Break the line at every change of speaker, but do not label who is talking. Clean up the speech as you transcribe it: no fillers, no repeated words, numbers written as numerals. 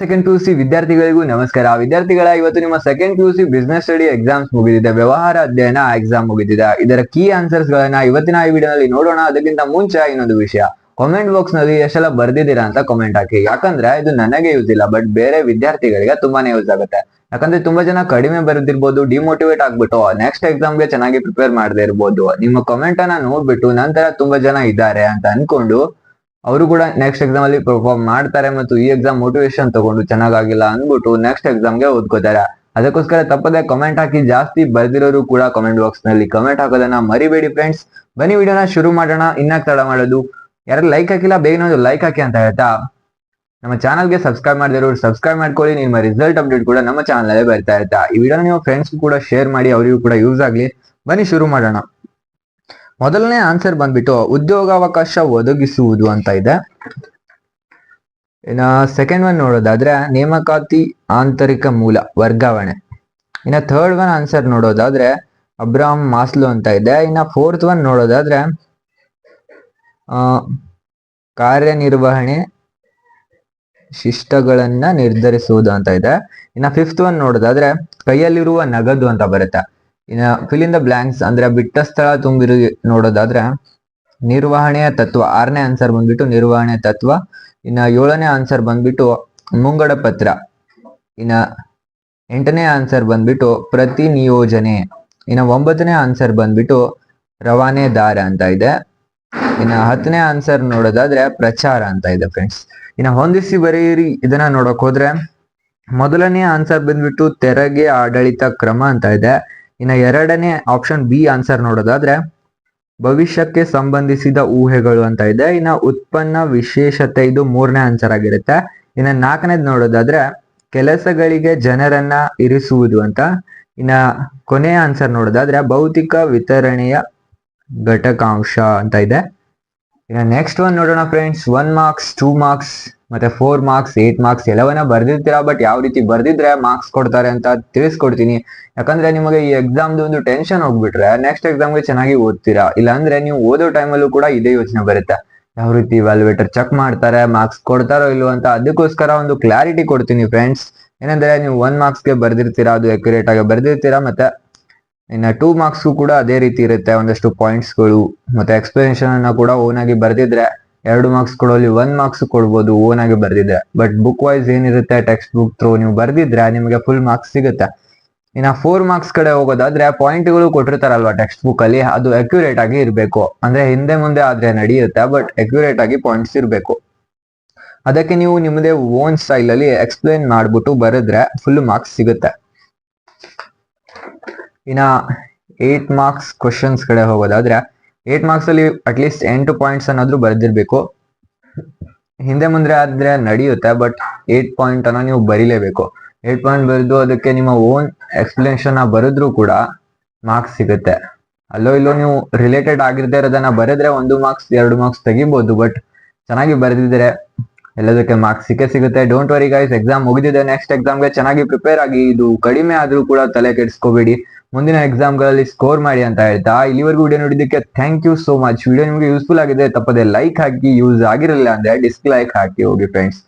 Second PUC ವಿದ್ಯಾರ್ಥಿಗಳಿಗೂ ನಮಸ್ಕಾರ. ವಿದ್ಯಾರ್ಥಿಗಳ ಇವತ್ತು ನಿಮ್ಮ second PUC business study exams ಮುಗಿದಿದೆ, ವ್ಯವಹಾರ ಅಧ್ಯಯನ ಎಕ್ಸಾಮ್ ಮುಗಿದಿದೆ. ಇದರ ಕೀ ಆನ್ಸರ್ಸ್ ಗಳನ್ನ ಇವತ್ತಿನ ಈ ವಿಡಿಯೋನಲ್ಲಿ ನೋಡೋಣ. ಅದಕ್ಕಿಂತ ಮುಂಚೆ ಇನ್ನೊಂದು ವಿಷಯ, ಕಾಮೆಂಟ್ ಬಾಕ್ಸ್ ನಲ್ಲಿ ಎಷ್ಟೆಲ್ಲ ಬರ್ದಿದ್ದೀರಾ ಅಂತ ಕಾಮೆಂಟ್ ಹಾಕಿ. ಯಾಕಂದ್ರೆ ಇದು ನನಗೆ ಯೂಸ್ ಇಲ್ಲ, ಬಟ್ ಬೇರೆ ವಿದ್ಯಾರ್ಥಿಗಳಿಗೆ ತುಂಬಾನೇ ಯೂಸ್ ಆಗುತ್ತೆ. ಯಾಕಂದ್ರೆ ತುಂಬಾ ಜನ ಕಡಿಮೆ ಬರೆದಿರ್ಬೋದು, ಡಿಮೋಟಿವೇಟ್ ಆಗ್ಬಿಟ್ಟು ನೆಕ್ಸ್ಟ್ ಎಕ್ಸಾಮ್ಗೆ ಚೆನ್ನಾಗಿ ಪ್ರಿಪೇರ್ ಮಾಡದೇ ಇರ್ಬೋದು. ನಿಮ್ಮ ಕಾಮೆಂಟ್ ಅನ್ನ ನೋಡ್ಬಿಟ್ಟು ನಂತರ ತುಂಬಾ ಜನ ಇದ್ದಾರೆ ಅಂತ ಅನ್ಕೊಂಡು ಅವರು ಕೂಡ ನೆಕ್ಸ್ಟ್ ಎಕ್ಸಾಮ್ ಅಲ್ಲಿ ಪರ್ಫಾರ್ಮ್ ಮಾಡ್ತಾರೆ ಮತ್ತು ಈ ಎಕ್ಸಾಮ್ ಮೋಟಿವೇಶನ್ ತಗೊಂಡು ಚೆನ್ನಾಗಿಲ್ಲ ಅಂದ್ಬಿಟ್ಟು ನೆಕ್ಸ್ಟ್ ಎಕ್ಸಾಮ್ಗೆ ಓದ್ಕೋತಾರೆ. ಅದಕ್ಕೋಸ್ಕರ ತಪ್ಪದೆ ಕಮೆಂಟ್ ಹಾಕಿ. ಜಾಸ್ತಿ ಬರ್ದಿರೋರು ಕೂಡ ಕಮೆಂಟ್ ಬಾಕ್ಸ್ ನಲ್ಲಿ ಕಮೆಂಟ್ ಹಾಕೋದನ್ನ ಮರಿಬೇಡಿ ಫ್ರೆಂಡ್ಸ್. ಬನ್ನಿ ವಿಡಿಯೋನ ಶುರು ಮಾಡೋಣ. ಇನ್ನಾಕ್ ತಡ ಮಾಡೋದು, ಯಾರು ಲೈಕ್ ಹಾಕಿಲ್ಲ ಬೇಗನೆ ಒಂದು ಲೈಕ್ ಹಾಕಿ ಅಂತ ಹೇಳ್ತಾ, ನಮ್ಮ ಚಾನಲ್ಗೆ ಸಬ್ಸ್ಕ್ರೈಬ್ ಮಾಡಿದವರು ಸಬ್ಸ್ಕ್ರೈಬ್ ಮಾಡ್ಕೊಳ್ಳಿ. ನಿಮ್ಮ ರಿಸಲ್ಟ್ ಅಪ್ಡೇಟ್ ಕೂಡ ನಮ್ಮ ಚಾನಲ್ ಅಲ್ಲೇ ಬರ್ತಾ ಇರ್ತಾ. ಈ ವಿಡಿಯೋನ ನೀವು ಫ್ರೆಂಡ್ಸ್ ಕೂಡ ಶೇರ್ ಮಾಡಿ, ಅವರಿಗೂ ಕೂಡ ಯೂಸ್ ಆಗ್ಲಿ. ಬನ್ನಿ ಶುರು ಮಾಡೋಣ. ಮೊದಲನೇ ಆನ್ಸರ್ ಬಂದ್ಬಿಟ್ಟು ಉದ್ಯೋಗಾವಕಾಶ ಒದಗಿಸುವುದು ಅಂತ ಇದೆ. ಇನ್ನ ಸೆಕೆಂಡ್ ಒನ್ ನೋಡೋದಾದ್ರೆ ನೇಮಕಾತಿ ಆಂತರಿಕ ಮೂಲ ವರ್ಗಾವಣೆ. ಇನ್ನ ಥರ್ಡ್ ಒನ್ ಆನ್ಸರ್ ನೋಡೋದಾದ್ರೆ ಅಬ್ರಾಹಂ ಮಾಸ್ಲೋ ಅಂತ ಇದೆ. ಇನ್ನ ಫೋರ್ತ್ ಒನ್ ನೋಡೋದಾದ್ರೆ ಕಾರ್ಯನಿರ್ವಹಣೆ ಶಿಷ್ಟಗಳನ್ನ ನಿರ್ಧರಿಸುವುದು ಅಂತ ಇದೆ. ಇನ್ನ ಫಿಫ್ತ್ ಒನ್ ನೋಡೋದಾದ್ರೆ ಕೈಯಲ್ಲಿರುವ ನಗದು ಅಂತ ಬರುತ್ತೆ. ಇನ್ನ ಫಿಲ್ ಇನ್ ದ ಬ್ಲಾಂಕ್ಸ್ ಅಂದ್ರೆ ಬಿಟ್ಟ ಸ್ಥಳ ತುಂಬಿರು ನೋಡೋದಾದ್ರೆ ನಿರ್ವಹಣೆಯ ತತ್ವ. ಆರನೇ ಆನ್ಸರ್ ಬಂದ್ಬಿಟ್ಟು ನಿರ್ವಹಣೆ ತತ್ವ. ಇನ್ನ ಏಳನೇ ಆನ್ಸರ್ ಬಂದ್ಬಿಟ್ಟು ಮುಂಗಡ ಪತ್ರ. ಇನ್ನ ಎಂಟನೇ ಆನ್ಸರ್ ಬಂದ್ಬಿಟ್ಟು ಪ್ರತಿ ನಿಯೋಜನೆ. ಇನ್ನ ಒಂಬತ್ತನೇ ಆನ್ಸರ್ ಬಂದ್ಬಿಟ್ಟು ರವಾನೆದಾರ ಅಂತ ಇದೆ. ಇನ್ನ ಹತ್ತನೇ ಆನ್ಸರ್ ನೋಡೋದಾದ್ರೆ ಪ್ರಚಾರ ಅಂತ ಇದೆ ಫ್ರೆಂಡ್ಸ್. ಇನ್ನ ಹೊಂದಿಸಿ ಬರೆಯಿರಿ ಇದನ್ನ ನೋಡಕ್ ಹೋದ್ರೆ ಮೊದಲನೇ ಆನ್ಸರ್ ಬಂದ್ಬಿಟ್ಟು ತೆರಿಗೆ ಆಡಳಿತ ಕ್ರಮ ಅಂತ ಇದೆ. ಇನ್ನ ಎರಡನೇ ಆಪ್ಷನ್ ಬಿ ಆನ್ಸರ್ ನೋಡೋದಾದ್ರೆ ಭವಿಷ್ಯಕ್ಕೆ ಸಂಬಂಧಿಸಿದ ಊಹೆಗಳು ಅಂತ ಇದೆ. ಇನ್ನ ಉತ್ಪನ್ನ ವಿಶೇಷತೆ, ಇದು ಮೂರನೇ ಆನ್ಸರ್ ಆಗಿರುತ್ತೆ. ಇನ್ನ ನಾಲ್ಕನೇದು ನೋಡೋದಾದ್ರೆ ಕೆಲಸಗಳಿಗೆ ಜನರನ್ನ ಇರಿಸುವುದು ಅಂತ. ಇನ್ನ ಕೊನೆಯ ಆನ್ಸರ್ ನೋಡೋದಾದ್ರೆ ಭೌತಿಕ ವಿತರಣೆಯ ಘಟಕಾಂಶ ಅಂತ ಇದೆ. ಇನ್ನ ನೆಕ್ಸ್ಟ್ ಒನ್ ನೋಡೋಣ ಫ್ರೆಂಡ್ಸ್. 1 ಮಾರ್ಕ್ಸ್, 2 ಮಾರ್ಕ್ಸ್ ಮತ್ತೆ 4 ಮಾರ್ಕ್ಸ್, 8 ಮಾರ್ಕ್ಸ್ ಎಲ್ಲವನ್ನ ಬರ್ದಿರ್ತೀರಾ. ಬಟ್ ಯಾವ ರೀತಿ ಬರ್ದಿದ್ರೆ ಮಾರ್ಕ್ಸ್ ಕೊಡ್ತಾರೆ ಅಂತ ತಿಳಿಸ್ಕೊಡ್ತೀನಿ. ಯಾಕಂದ್ರೆ ನಿಮಗೆ ಈ ಎಕ್ಸಾಮ್ದು ಒಂದು ಟೆನ್ಷನ್ ಹೋಗ್ಬಿಟ್ರೆ ನೆಕ್ಸ್ಟ್ ಎಕ್ಸಾಮ್ಗೆ ಚೆನ್ನಾಗಿ ಓದ್ತೀರಾ. ಇಲ್ಲಾಂದ್ರೆ ನೀವು ಓದೋ ಟೈಮಲ್ಲೂ ಕೂಡ ಇದೇ ಯೋಚನೆ ಬರುತ್ತೆ, ಯಾವ ರೀತಿ ವ್ಯಾಲ್ಯೂಯೇಟರ್ ಚೆಕ್ ಮಾಡ್ತಾರೆ, ಮಾರ್ಕ್ಸ್ ಕೊಡ್ತಾರೋ ಇಲ್ವೋ ಅಂತ. ಅದಕ್ಕೋಸ್ಕರ ಒಂದು ಕ್ಲಾರಿಟಿ ಕೊಡ್ತೀನಿ ಫ್ರೆಂಡ್ಸ್. ಏನಂದ್ರೆ ನೀವು 1 ಮಾರ್ಕ್ಸ್ಗೆ ಬರ್ದಿರ್ತೀರಾ, ಅದು ಅಕ್ಯುರೇಟ್ ಆಗಿ ಬರ್ದಿರ್ತೀರಾ. ಮತ್ತೆ ಇನ್ನು 2 ಮಾರ್ಕ್ಸ್ಗೂ ಕೂಡ ಅದೇ ರೀತಿ ಇರುತ್ತೆ, ಒಂದಷ್ಟು ಪಾಯಿಂಟ್ಸ್ಗಳು ಮತ್ತೆ ಎಕ್ಸ್ಪ್ಲನೇಷನ್ ಅನ್ನ ಕೂಡ ಓನ್ ಆಗಿ ಬರ್ದಿದ್ರೆ 2 ಮಾರ್ಕ್ಸ್ ಕೊಡೋಲ್ಲಿ 1 ಮಾರ್ಕ್ಸ್ ಕೊಡ್ಬೋದು ಓನ್ ಆಗಿ ಬರ್ದಿದ್ರೆ. ಬಟ್ ಬುಕ್ ವೈಸ್ ಏನಿರುತ್ತೆ ಟೆಕ್ಸ್ಟ್ ಬುಕ್ ಥ್ರೂ ನೀವು ಬರ್ದಿದ್ರೆ ನಿಮಗೆ ಫುಲ್ ಮಾರ್ಕ್ಸ್ ಸಿಗುತ್ತೆ. ಇನ್ನ 4 ಮಾರ್ಕ್ಸ್ ಕಡೆ ಹೋಗೋದಾದ್ರೆ ಪಾಯಿಂಟ್ಗಳು ಕೊಟ್ಟಿರ್ತಾರಲ್ವಾ ಟೆಕ್ಸ್ಟ್ ಬುಕ್ ಅಲ್ಲಿ, ಅದು ಅಕ್ಯುರೇಟ್ ಆಗಿ ಇರಬೇಕು. ಅಂದ್ರೆ ಹಿಂದೆ ಮುಂದೆ ಆದ್ರೆ ನಡೆಯುತ್ತೆ, ಬಟ್ ಅಕ್ಯುರೇಟ್ ಆಗಿ ಪಾಯಿಂಟ್ಸ್ ಇರಬೇಕು. ಅದಕ್ಕೆ ನೀವು ನಿಮ್ಮದೇ ಓನ್ ಸ್ಟೈಲ್ ಅಲ್ಲಿ ಎಕ್ಸ್ಪ್ಲೇನ್ ಮಾಡ್ಬಿಟ್ಟು ಬರೆದ್ರೆ ಫುಲ್ ಮಾರ್ಕ್ಸ್ ಸಿಗುತ್ತೆ. ಇನ್ನ 8 ಮಾರ್ಕ್ಸ್ ಕ್ವಶನ್ಸ್ ಕಡೆ ಹೋಗೋದಾದ್ರೆ 8 ಮಾರ್ಕ್ಸ್ ಅಲ್ಲಿ ಅಟ್ಲೀಸ್ಟ್ 8 ಪಾಯಿಂಟ್ಸ್ ಅನ್ನೋದ್ರು ಬರ್ದಿರ್ಬೇಕು. ಹಿಂದೆ ಮುಂದೆ ಆದ್ರೆ ನಡೆಯುತ್ತೆ, ಬಟ್ 8 ಪಾಯಿಂಟ್ ಅನ್ನ ನೀವು ಬರೀಲೇಬೇಕು. 8 ಪಾಯಿಂಟ್ ಬರೆದು ಅದಕ್ಕೆ ನಿಮ್ಮ ಓನ್ ಎಕ್ಸ್ಪ್ಲನೇಷನ್ ಬರೆದ್ರು ಕೂಡ ಮಾರ್ಕ್ಸ್ ಸಿಗುತ್ತೆ. ಅಲ್ಲೋ ಇಲ್ಲೋ ನೀವು ರಿಲೇಟೆಡ್ ಆಗಿರ್ದೇ ಇರೋದನ್ನ ಬರೆದ್ರೆ 1 ಮಾರ್ಕ್ಸ್ 2 ಮಾರ್ಕ್ಸ್ ತೆಗಿಬಹುದು. ಬಟ್ ಚೆನ್ನಾಗಿ ಬರೆದಿದ್ರೆ ಎಲ್ಲದಕ್ಕೆ ಮಾರ್ಕ್ಸ್ ಸಿಗುತ್ತೆ. ಡೋಂಟ್ ವರಿ ಗೈಸ್, ಎಕ್ಸಾಮ್ ಮುಗಿದಿದೆ. ನೆಕ್ಸ್ಟ್ ಎಕ್ಸಾಮ್ಗೆ ಚೆನ್ನಾಗಿ ಪ್ರಿಪೇರ್ ಆಗಿ. ಇದು ಕಡಿಮೆ ಆದ್ರೂ ಕೂಡ ತಲೆ ಕೆಡಿಸ್ಕೋಬೇಡಿ, ಮುಂದಿನ ಎಕ್ಸಾಮ್ಗಳಲ್ಲಿ ಸ್ಕೋರ್ ಮಾಡಿ ಅಂತ ಹೇಳ್ತಾ ಇಲ್ಲಿವರೆಗೂ ವಿಡಿಯೋ ನೋಡಿದ್ದಕ್ಕೆ thank you so much. Video ನಿಮಗೆ ಯೂಸ್ಫುಲ್ ಆಗಿದೆ ತಪ್ಪದೆ ಲೈಕ್ ಹಾಕಿ, ಯೂಸ್ ಆಗಿರಲಿಲ್ಲ ಅಂದ್ರೆ ಡಿಸ್ಲೈಕ್ ಹಾಕಿ ಹೋಗಿ ಫ್ರೆಂಡ್ಸ್.